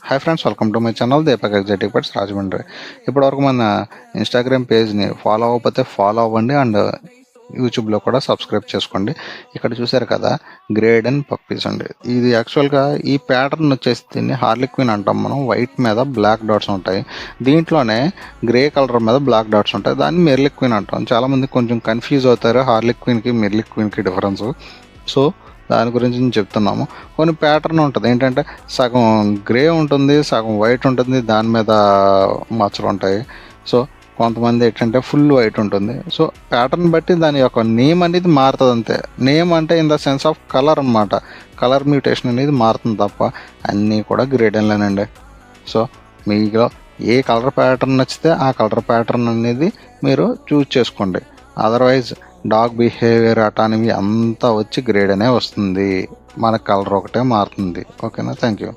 Hi friends, welcome to my channel Deepak exotic pets Rajahmundry. ఇప్పటివరకు మన Instagram పేజ్ని follow అవ్వకపోతే follow అవ్వండి అండ్ యూట్యూబ్లో కూడా సబ్స్క్రైబ్ చేసుకోండి. ఇక్కడ చూసారు కదా, గ్రేడ్ అండ్ పప్పీస్ అండి. ఇది యాక్చువల్గా ఈ ప్యాటర్న్ వచ్చేసి దీన్ని హార్లిక్విన్ అంటాం మనం. వైట్ మీద బ్లాక్ డాట్స్ ఉంటాయి, దీంట్లోనే గ్రే కలర్ మీద బ్లాక్ డాట్స్ ఉంటాయి. దాన్ని మెర్లిక్విన్ అంటాం. చాలామంది కొంచెం కన్ఫ్యూజ్ అవుతారు హార్లిక్విన్కి మెర్లిక్విన్కి డిఫరెన్స్. సో దాని గురించి నేను చెప్తున్నాము. కొన్ని ప్యాటర్న్ ఉంటుంది, ఏంటంటే సగం గ్రే ఉంటుంది, సగం వైట్ ఉంటుంది, దాని మీద మచ్చలు ఉంటాయి. సో కొంతమంది ఏంటంటే ఫుల్ వైట్ ఉంటుంది. సో ప్యాటర్న్ బట్టి దాని యొక్క నేమ్ అనేది మారుతుంది అంతే. నేమ్ అంటే in the sense of colour అనమాట. కలర్ మ్యూటేషన్ అనేది మారుతుంది తప్ప అన్నీ కూడా గ్రేడెన్లేనండి. సో మీలో ఏ కలర్ ప్యాటర్న్ నచ్చితే ఆ కలర్ ప్యాటర్న్ అనేది మీరు చూజ్ చేసుకోండి. అదర్వైజ్ డాగ్ బిహేవియర్ అటానమీ అంతా వచ్చి గ్రేడ్ అనే వస్తుంది, మన కలర్ ఒకటే మారుతుంది. ఓకేనా? Thank you.